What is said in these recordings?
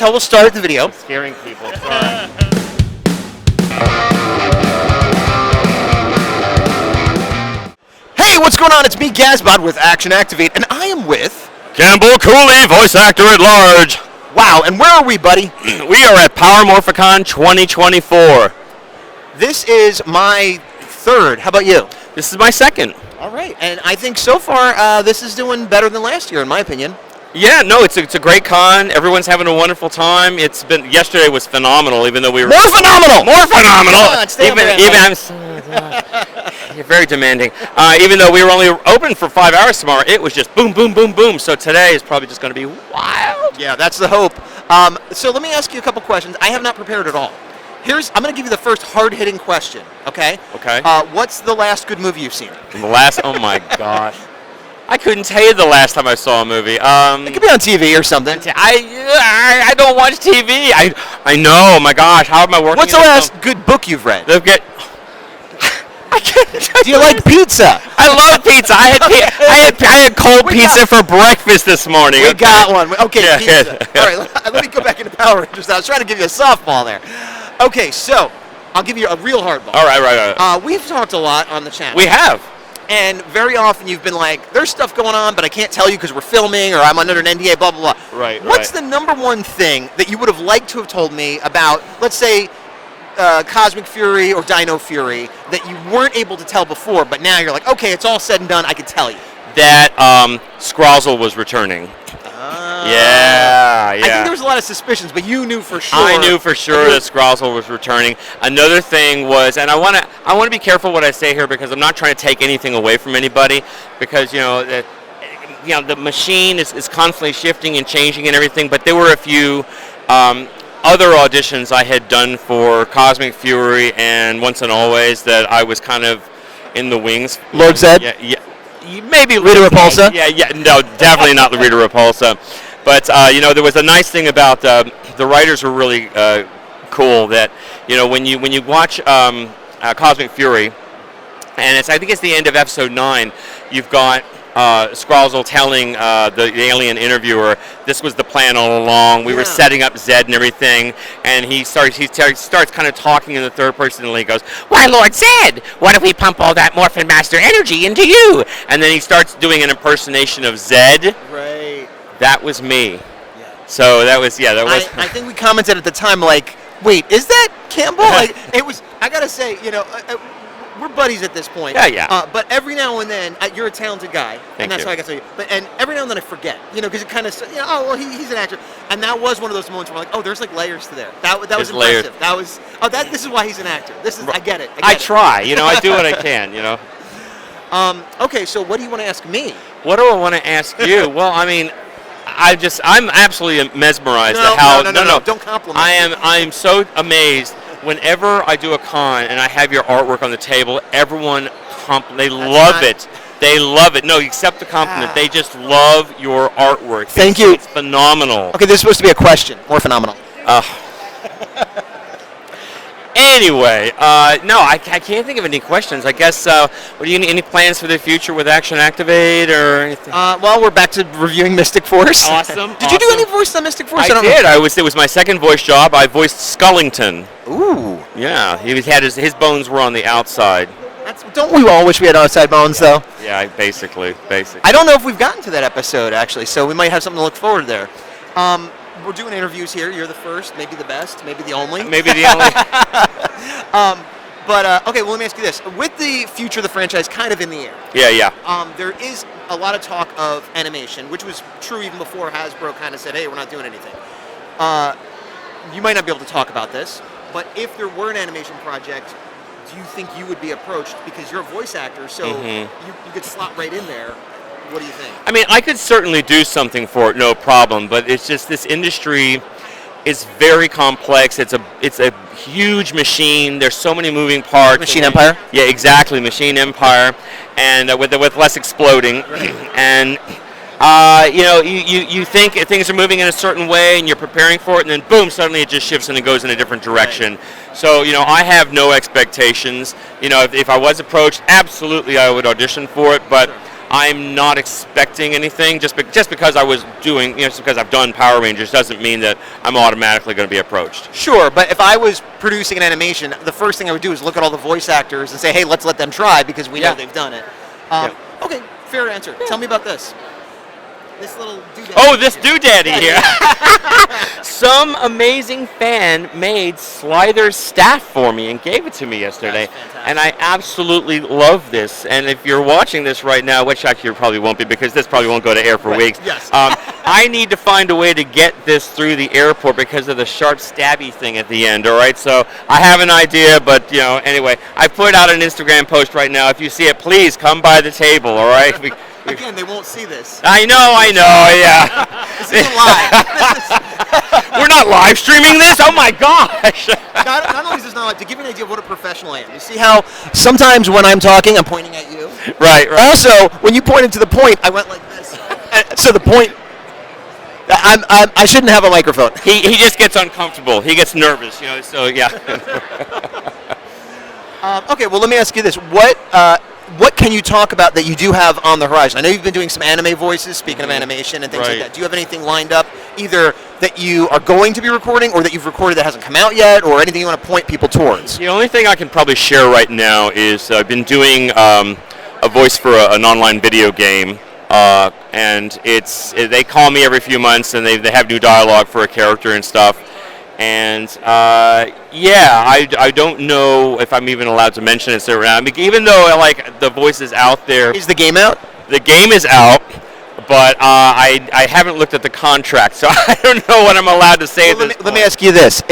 tell we'll start the video. Scaring people. Sorry. Hey, what's going on? It's me, Gazbot, with Action Activate, and I am with... Campbell Cooley, voice actor at large. Wow, and where are we, buddy? We are at Power Morphicon 2024. This is my third. How about you? This is my second. All right, and I think so far this is doing better than last year, in my opinion. Yeah, no, it's a great con. Everyone's having a wonderful time. Yesterday was phenomenal, even though we were more phenomenal. You're very demanding. Even though we were only open for 5 hours tomorrow, it was just boom, boom, boom, boom. So today is probably just going to be wild. Yeah, that's the hope. So let me ask you a couple questions. I have not prepared at all. I'm going to give you the first hard-hitting question. Okay. Okay. What's the last good movie you've seen? Oh my gosh. I couldn't tell you the last time I saw a movie. It could be on TV or something. I don't watch TV. I know. My gosh, how am I working? What's the last good book you've read? Do you like pizza? I love pizza. I had cold pizza for breakfast this morning. We got one. Okay, yeah, pizza. Yeah. All right, let me go back into Power Rangers. I was trying to give you a softball there. Okay, so I'll give you a real hard ball. All right. We've talked a lot on the channel. We have. And very often you've been like, there's stuff going on, but I can't tell you because we're filming or I'm under an NDA, blah, blah, blah. Right. What's the number one thing that you would have liked to have told me about, let's say, Cosmic Fury or Dino Fury that you weren't able to tell before, but now you're like, okay, it's all said and done, I can tell you? That Scrozzle was returning. Yeah. I think there was a lot of suspicions, but you knew for sure. I knew for sure that Scrozzle was returning. Another thing was, and I want to be careful what I say here because I'm not trying to take anything away from anybody, because the machine is constantly shifting and changing and everything. But there were a few other auditions I had done for Cosmic Fury and Once and Always that I was kind of in the wings. Lord Zed? Yeah. Maybe Rita Repulsa? Yeah, no, definitely not the Rita Repulsa. But, there was a nice thing about the writers were really cool that, when you watch Cosmic Fury, and I think it's the end of episode 9, you've got Scrozzle telling the alien interviewer, this was the plan all along. We were setting up Zed and everything, and he starts kind of talking in the third person, and he goes, "Why, Lord Zed, what if we pump all that Morphin Master energy into you?" And then he starts doing an impersonation of Zed. Right. That was me. Yeah. So that was. I think we commented at the time, like, wait, is that Campbell? Like, it was. I gotta say, we're buddies at this point. Yeah. But every now and then, you're a talented guy, and that's you. how I got to you. And every now and then I forget, because it kind of, oh well, he's an actor, and that was one of those moments where I'm like, oh, there's like layers to there. That was impressive. Layers. That was this is why he's an actor. I get it. I try. I do what I can. Okay, so what do you want to ask me? What do I want to ask you? Well, I mean, I'm absolutely mesmerized at how. No, don't compliment. I am so amazed. Whenever I do a con and I have your artwork on the table, everyone they love it. They love it. No, accept the compliment. They just love your artwork. Thank you. It's phenomenal. Okay, this is supposed to be a question. More phenomenal. Anyway, no, I can't think of any questions. I guess, what do you need? Any plans for the future with Action Activate or anything? Well, we're back to reviewing Mystic Force. Awesome. Did you do any voice on Mystic Force? I did. It was my second voice job. I voiced Skullington. Ooh. Yeah, he had his bones were on the outside. Don't we all wish we had outside bones, though? Yeah, basically. I don't know if we've gotten to that episode, actually, so we might have something to look forward to there. We're doing interviews here. You're the first, maybe the best, maybe the only. Maybe the only. Okay, well, let me ask you this. With the future of the franchise kind of in the air. Yeah. There is a lot of talk of animation, which was true even before Hasbro kind of said, hey, we're not doing anything. You might not be able to talk about this, but if there were an animation project, do you think you would be approached? Because you're a voice actor, so you could slot right in there. What do you think? I mean, I could certainly do something for it, no problem. But it's just this industry is very complex. It's a huge machine. There's so many moving parts. Machine Empire? Yeah, exactly, Machine Empire, and with less exploding. And you think things are moving in a certain way, and you're preparing for it, and then boom, suddenly it just shifts and it goes in a different direction. Right. So I have no expectations. If I was approached, absolutely I would audition for it, but. Sure. I'm not expecting anything. Just because I was doing, just because I've done Power Rangers doesn't mean that I'm automatically going to be approached. Sure, but if I was producing an animation, the first thing I would do is look at all the voice actors and say, hey, let's let them try because we know they've done it. Okay, fair answer. Tell me about this. This little doodaddy. Oh, this doodaddy here. Some amazing fan made Slider's staff for me and gave it to me yesterday. And I absolutely love this. And if you're watching this right now, which actually you probably won't be because this probably won't go to air for weeks. Yes. I need to find a way to get this through the airport because of the sharp stabby thing at the end, all right? So I have an idea, but, anyway, I put out an Instagram post right now. If you see it, please come by the table, all right? Again, they won't see this. I know, yeah. This isn't live. We're not live streaming this? Oh my gosh. Not only is this not live, to give you an idea of what a professional I am. You see how sometimes when I'm talking, I'm pointing at you? Right. Also, when you pointed to the point, I went like this. So the point, I shouldn't have a microphone. He just gets uncomfortable. He gets nervous, so yeah. Okay, well, let me ask you this. What can you talk about that you do have on the horizon? I know you've been doing some anime voices, speaking of animation and things like that. Do you have anything lined up, either that you are going to be recording or that you've recorded that hasn't come out yet, or anything you want to point people towards? The only thing I can probably share right now is I've been doing a voice for an online video game, and they call me every few months, and they have new dialogue for a character and stuff. And I don't know if I'm even allowed to mention it around. Even though the voice is out there. Is the game out? The game is out, but I haven't looked at the contract, so I don't know what I'm allowed to say. Well, let me ask you this: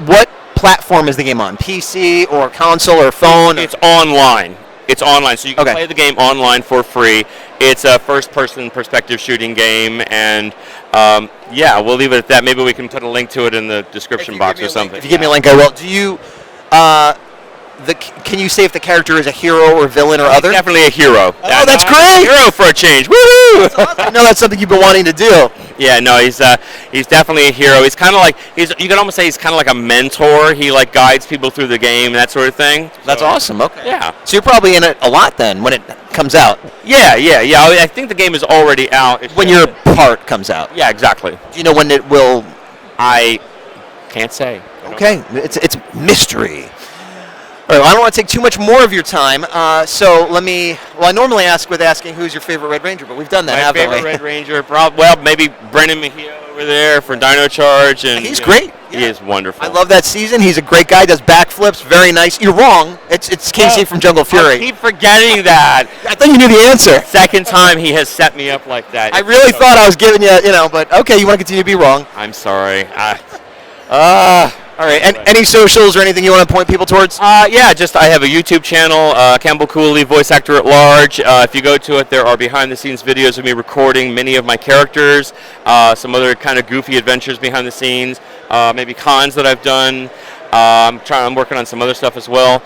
what platform is the game on? PC or console or phone? It's online. It's online, so you can play the game online for free. It's a first-person perspective shooting game, and we'll leave it at that. Maybe we can put a link to it in the description box or something. If you give me a link, I will. Do you? Can you say if the character is a hero or villain or other? Definitely a hero. Oh, that's great! A hero for a change. Woohoo! That's awesome. I know that's something you've been wanting to do. Yeah, no, he's definitely a hero. He's kind of like you can almost say he's kind of like a mentor. He guides people through the game, that sort of thing. That's awesome. Okay. Yeah. So you're probably in it a lot then when it comes out. Yeah. I think the game is already out. When your part comes out. Yeah, exactly. Do you know when it will? I can't say. Okay, it's mystery. All right, well, I don't want to take too much more of your time, so let me. Well, I normally ask with asking who's your favorite Red Ranger, but we've done that, haven't we? My favorite Red Ranger, maybe Brendan Mejia over there for Dino Charge, and he's great. He is wonderful. I love that season. He's a great guy. Does backflips. Very nice. You're wrong. It's Casey from Jungle Fury. I keep forgetting that. I thought you knew the answer. Second time he has set me up like that. I really thought I was giving you, but okay, you want to continue to be wrong. I'm sorry. All right. And any socials or anything you want to point people towards? I have a YouTube channel, Campbell Cooley, voice actor at large. If you go to it, there are behind-the-scenes videos of me recording many of my characters, some other kind of goofy adventures behind the scenes, maybe cons that I've done. I'm working on some other stuff as well.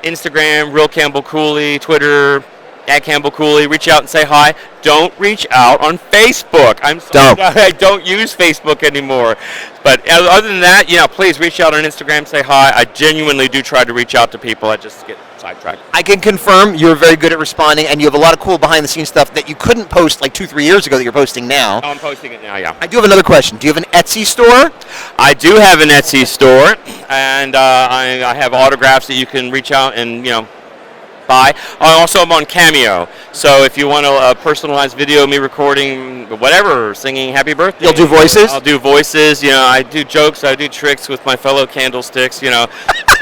Instagram, Real Campbell Cooley, Twitter, @Campbell Cooley. Reach out and say hi. Don't reach out on Facebook. I'm sorry. I don't use Facebook anymore. But other than that, please reach out on Instagram, say hi. I genuinely do try to reach out to people. I just get sidetracked. I can confirm you're very good at responding, and you have a lot of cool behind-the-scenes stuff that you couldn't post 2-3 years ago that you're posting now. Oh, I'm posting it now, yeah. I do have another question. Do you have an Etsy store? I do have an Etsy store, and I have autographs that you can reach out and, buy. Also, I'm on Cameo, so if you want a personalized video of me recording whatever, singing happy birthday. You'll do voices? I'll do voices. I do jokes, I do tricks with my fellow candlesticks, So.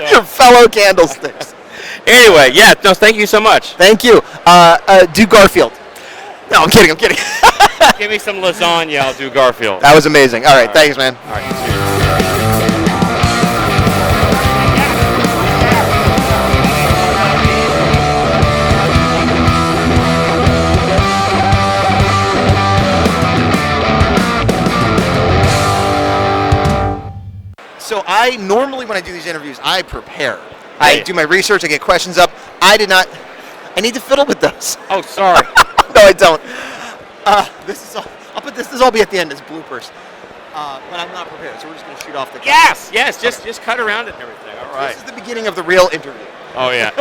Your fellow candlesticks. Anyway, thank you so much. Thank you. Do Garfield. No, I'm kidding. Give me some lasagna, I'll do Garfield. That was amazing. All right, thanks, man. All right. So I normally, when I do these interviews, I prepare. I do my research. I get questions up. I did not. I need to fiddle with those. Oh, sorry. No, I don't. This is all. I'll put this. This will all be at the end as bloopers. But I'm not prepared, so we're just gonna shoot off the. Yes. Just cut around it and everything. All right. This is the beginning of the real interview. Oh yeah.